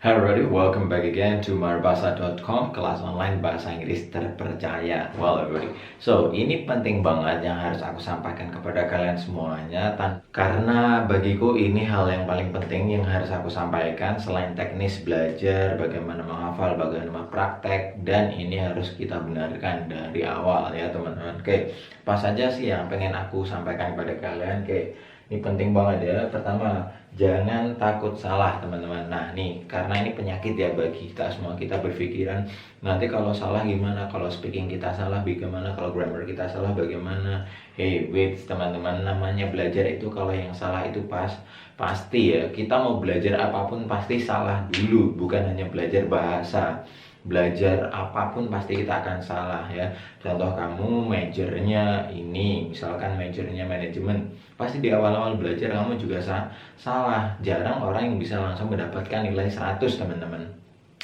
Hello everybody, welcome back again to marbasa.com, kelas online bahasa Inggris terpercaya. Well everybody, so ini penting banget yang harus aku sampaikan kepada kalian semuanya, karena bagiku ini hal yang paling penting yang harus aku sampaikan. Selain teknis belajar, bagaimana menghafal, bagaimana praktek, dan ini harus kita benarkan dari awal ya teman-teman. Oke, apa saja sih yang pengen aku sampaikan kepada kalian? Oke, ini penting banget ya. Pertama, jangan takut salah teman-teman. Nah nih, karena ini penyakit ya bagi kita semua. Kita berpikiran nanti kalau salah gimana, kalau speaking kita salah bagaimana, kalau grammar kita salah bagaimana. Hey wait teman-teman, namanya belajar itu kalau yang salah itu pasti ya. Kita mau belajar apapun pasti salah dulu. Bukan hanya belajar bahasa, belajar apapun pasti kita akan salah ya. Contoh kamu majornya ini, misalkan majornya manajemen, pasti di awal-awal belajar kamu juga salah. Jarang orang yang bisa langsung mendapatkan nilai 100 teman-teman.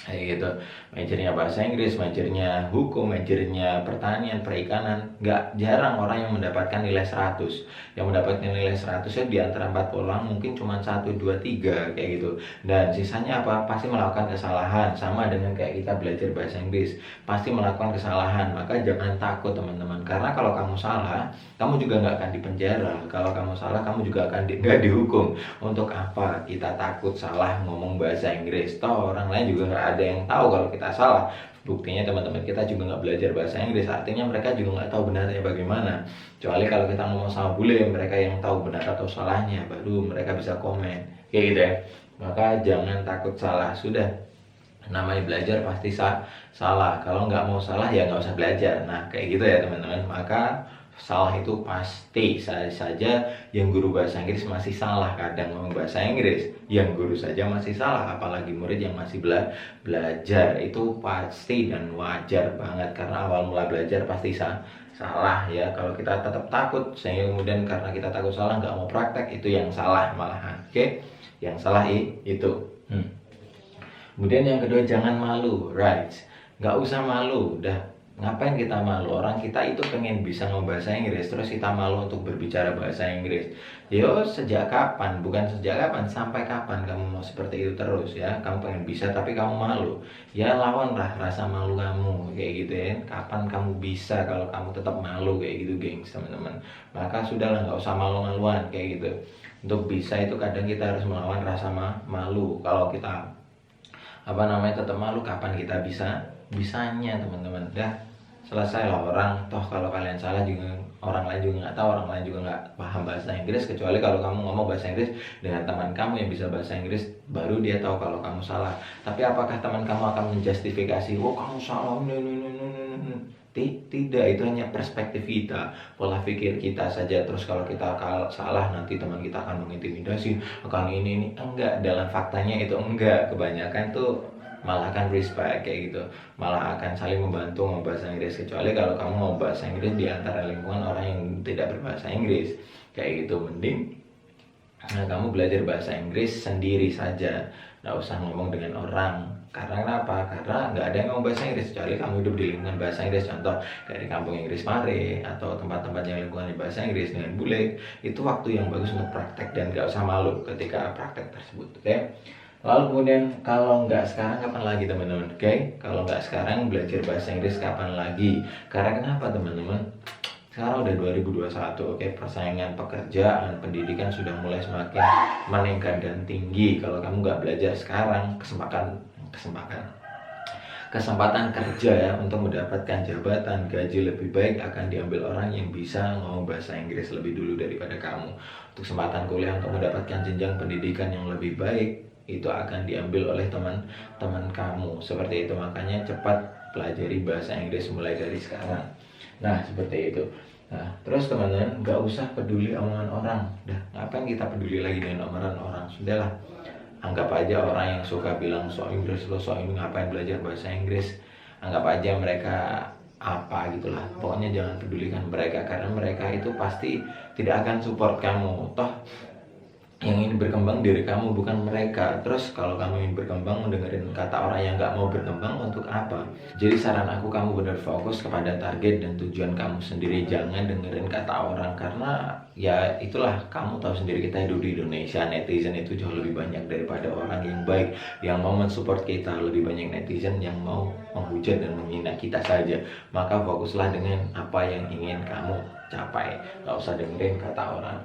Kayak gitu. Majornya bahasa Inggris, majornya hukum, majornya pertanian, perikanan, nggak jarang orang yang mendapatkan nilai 100. Yang mendapatkan nilai 100 ya di antara 40 orang mungkin cuma 1, 2, 3 kayak gitu. Dan sisanya apa? Pasti melakukan kesalahan. Sama dengan kayak kita belajar bahasa Inggris, pasti melakukan kesalahan. Maka jangan takut teman-teman, karena kalau kamu salah, kamu juga nggak akan dipenjara. Kalau kamu salah, kamu juga akan nggak dihukum. Untuk apa kita takut salah ngomong bahasa Inggris? Toh orang lain juga nggak ada yang tahu kalau kita salah. Buktinya teman-teman kita juga nggak belajar bahasa Inggris, artinya mereka juga nggak tahu benarnya bagaimana. Kecuali kalau kita ngomong sama bule, mereka yang tahu benar atau salahnya, baru mereka bisa komen kayak gitu ya. Maka jangan takut salah. Sudah, namanya belajar pasti salah. Kalau nggak mau salah ya nggak usah belajar. Nah kayak gitu ya teman-teman. Maka salah itu pasti saja. Yang guru bahasa Inggris masih salah kadang ngomong bahasa Inggris, yang guru saja masih salah, apalagi murid yang masih belajar. Itu pasti dan wajar banget, karena awal mula belajar pasti salah ya. Kalau kita tetap takut sehingga kemudian karena kita takut salah nggak mau praktek, itu yang salah malahan. Oke, yang salah itu. Kemudian yang kedua, jangan malu, right? Nggak usah malu, udah. Ngapain kita malu? Orang kita itu pengen bisa ngomong bahasa Inggris, terus kita malu untuk berbicara bahasa Inggris. Yo, sejak kapan? Bukan sejak kapan, sampai kapan kamu mau seperti itu terus ya? Kamu pengen bisa tapi kamu malu. Ya lawanlah rasa malu kamu, kayak gitu ya. Kapan kamu bisa kalau kamu tetap malu kayak gitu, gengs, teman-teman. Maka sudahlah, nggak usah malu-maluan kayak gitu. Untuk bisa itu kadang kita harus melawan rasa malu. Kalau kita tetap malu, kapan kita bisanya teman-teman. Dah, selesai lah orang. Toh kalau kalian salah juga orang lain juga nggak tahu, orang lain juga nggak paham bahasa Inggris, kecuali kalau kamu ngomong bahasa Inggris dengan teman kamu yang bisa bahasa Inggris, baru dia tahu kalau kamu salah. Tapi apakah teman kamu akan menjustifikasi, oh kamu salah, tidak, itu hanya perspektif kita, pola pikir kita saja. Terus kalau kita salah, nanti teman kita akan mengintimidasi, akan ini enggak. Dalam faktanya itu enggak. Kebanyakan tuh malah akan respect kayak gitu, malah akan saling membantu ngomong bahasa Inggris. Kecuali kalau kamu mau bahasa Inggris di antara lingkungan orang yang tidak berbahasa Inggris kayak gitu, mending kamu belajar bahasa Inggris sendiri saja, nggak usah ngomong dengan orang. Karena kenapa? Karena nggak ada yang ngomong bahasa Inggris, kecuali kamu hidup di lingkungan bahasa Inggris. Contoh dari kampung Inggris Mare, atau tempat-tempat yang lingkungan bahasa Inggris dengan bule. Itu waktu yang bagus untuk praktek, dan nggak usah malu ketika praktek tersebut. Oke? Lalu kemudian, kalau nggak sekarang kapan lagi teman-teman? Oke? Kalau nggak sekarang belajar bahasa Inggris kapan lagi? Karena kenapa teman-teman? Sekarang udah 2021, oke, persaingan pekerjaan, pendidikan sudah mulai semakin meningkat dan tinggi. Kalau kamu nggak belajar sekarang, kesempatan kerja ya untuk mendapatkan jabatan, gaji lebih baik akan diambil orang yang bisa ngomong bahasa Inggris lebih dulu daripada kamu. Untuk kesempatan kuliah untuk mendapatkan jenjang pendidikan yang lebih baik, itu akan diambil oleh teman-teman kamu. Seperti itu, makanya cepat pelajari bahasa Inggris mulai dari sekarang. Nah seperti itu. Nah terus teman-teman, nggak usah peduli omongan orang. Dah, ngapain kita peduli lagi dengan omongan orang? Sudahlah, anggap aja orang yang suka bilang so Inggris lo, so ini ngapain belajar bahasa Inggris, anggap aja mereka apa gitulah. Pokoknya jangan pedulikan mereka, karena mereka itu pasti tidak akan support kamu. Toh yang ingin berkembang diri kamu, bukan mereka. Terus kalau kamu ingin berkembang, dengerin kata orang yang nggak mau berkembang, untuk apa? Jadi saran aku, kamu benar fokus kepada target dan tujuan kamu sendiri. Jangan dengerin kata orang, karena ya itulah, kamu tahu sendiri, kita hidup di Indonesia, netizen itu jauh lebih banyak daripada orang yang baik yang mau mensupport kita. Lebih banyak netizen yang mau menghujat dan menghina kita saja. Maka fokuslah dengan apa yang ingin kamu capai, nggak usah dengerin kata orang.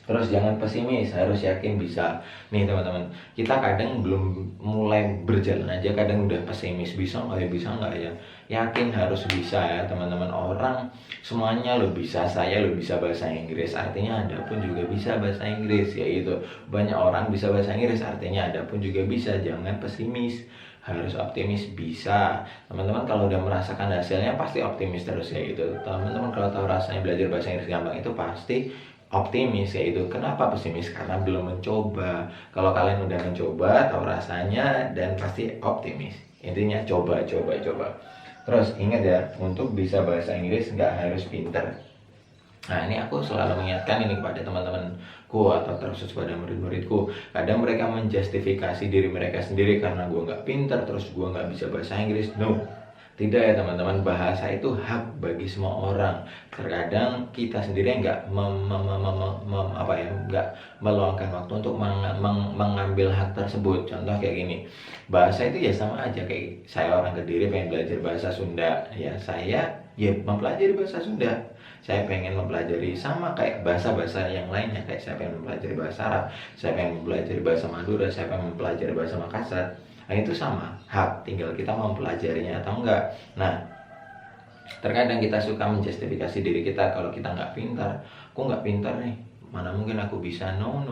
Terus jangan pesimis, harus yakin bisa. Nih teman-teman, kita kadang belum mulai berjalan aja kadang udah pesimis, bisa nggak ya, bisa nggak ya. Yakin harus bisa ya teman-teman. Orang semuanya lo bisa, saya lo bisa bahasa Inggris, artinya Anda pun juga bisa bahasa Inggris. Yaitu banyak orang bisa bahasa Inggris, artinya Anda pun juga bisa. Jangan pesimis, harus optimis, bisa. Teman-teman kalau udah merasakan hasilnya pasti optimis terus, ya gitu. Teman-teman kalau tahu rasanya belajar bahasa Inggris gampang, itu pasti optimis, yaitu. Kenapa pesimis? Karena belum mencoba. Kalau kalian udah mencoba, tahu rasanya, dan pasti optimis. Intinya coba. Terus ingat ya, untuk bisa bahasa Inggris nggak harus pinter. Nah, ini aku selalu mengingatkan ini kepada teman-temanku atau terkhusus pada murid-muridku. Kadang mereka menjustifikasi diri mereka sendiri, karena gue nggak pintar, terus gue nggak bisa bahasa Inggris. No, tidak ya teman-teman. Bahasa itu hak bagi semua orang. Terkadang kita sendiri nggak nggak meluangkan waktu untuk mengambil hak tersebut. Contoh kayak gini, bahasa itu ya sama aja kayak saya orang Kediri pengen belajar bahasa Sunda, ya saya ya mempelajari bahasa Sunda. Saya pengen mempelajari sama kayak bahasa-bahasa yang lainnya, kayak saya pengen mempelajari bahasa Arab, saya pengen mempelajari bahasa Madura, saya pengen mempelajari bahasa Makassar. Nah itu sama, hak, tinggal kita mau mempelajarinya atau enggak. Nah, terkadang kita suka menjustifikasi diri kita kalau kita nggak pintar. Aku nggak pintar nih, mana mungkin aku bisa. No.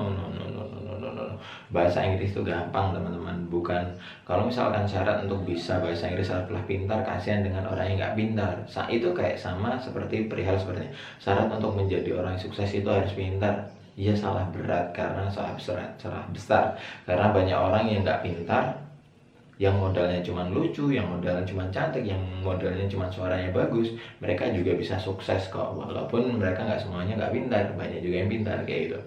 Bahasa Inggris itu gampang teman-teman. Bukan, kalau misalkan syarat untuk bisa bahasa Inggris haruslah pintar, kasihan dengan orang yang nggak pintar. Itu kayak sama seperti perihal seperti syarat untuk menjadi orang yang sukses itu harus pintar. Iya, salah berat, karena salah besar. Karena banyak orang yang nggak pintar, yang modalnya cuma lucu, yang modalnya cuma cantik, yang modalnya cuma suaranya bagus, mereka juga bisa sukses kok. Walaupun mereka nggak semuanya nggak pintar, banyak juga yang pintar kayak gitu.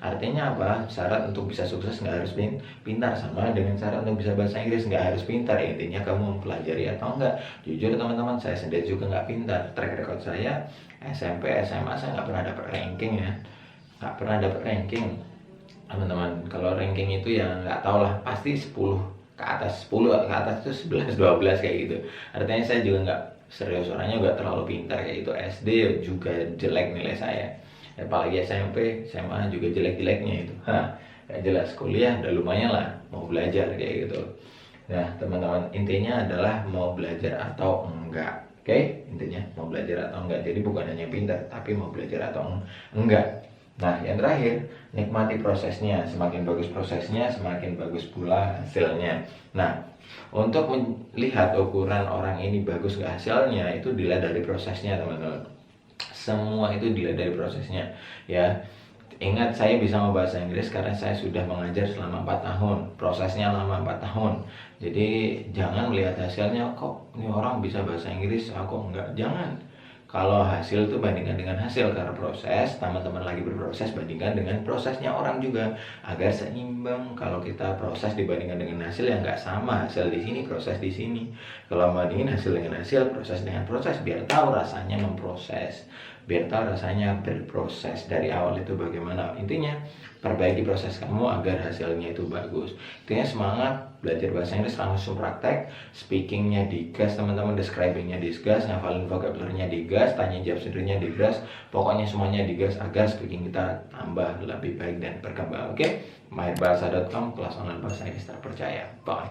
Artinya apa? Syarat untuk bisa sukses nggak harus pintar, sama dengan syarat untuk bisa bahasa Inggris nggak harus pintar. Intinya kamu mempelajari atau enggak. Jujur teman-teman, saya sendiri juga nggak pintar. Track record saya SMP, SMA saya nggak pernah dapat ranking ya, nggak pernah dapat ranking teman-teman. Kalau ranking itu ya nggak tau lah, pasti 10 ke atas, 10 ke atas itu 11 12 kayak gitu. Artinya saya juga nggak serius, orangnya nggak terlalu pintar kayak gitu. SD juga jelek nilai saya, apalagi SMP SMA juga jelek-jeleknya itu. Gak jelas. Kuliah udah lumayan lah, mau belajar kayak gitu. Nah teman-teman, intinya adalah mau belajar atau enggak. Oke, intinya mau belajar atau enggak. Jadi bukan hanya pintar, tapi mau belajar atau enggak. Nah, yang terakhir, nikmati prosesnya. Semakin bagus prosesnya, semakin bagus pula hasilnya. Nah, untuk melihat ukuran orang ini bagus nggak hasilnya, itu dilihat dari prosesnya, teman-teman. Semua itu dilihat dari prosesnya, ya. Ingat, saya bisa bahasa Inggris karena saya sudah mengajar selama 4 tahun. Prosesnya lama 4 tahun. Jadi, jangan melihat hasilnya, kok ini orang bisa bahasa Inggris, aku enggak. Jangan. Kalau hasil itu bandingkan dengan hasil, karena proses, teman-teman lagi berproses, bandingkan dengan prosesnya orang juga agar seimbang. Kalau kita proses dibandingkan dengan hasil, ya nggak sama, hasil di sini, proses di sini. Kalau bandingin hasil dengan hasil, proses dengan proses, biar tahu rasanya memproses, biar tahu rasanya berproses dari awal itu bagaimana. Intinya perbaiki proses kamu agar hasilnya itu bagus. Intinya semangat belajar bahasa Inggris, langsung praktek. Speakingnya digas teman-teman, describingnya digas, ngafalin vocabulary-nya digas, tanya jawab sendirinya digas. Pokoknya semuanya digas agar speaking kita tambah lebih baik dan berkembang. Oke, mahirBahasa.com, kelas online bahasa Inggris terpercaya. Bye.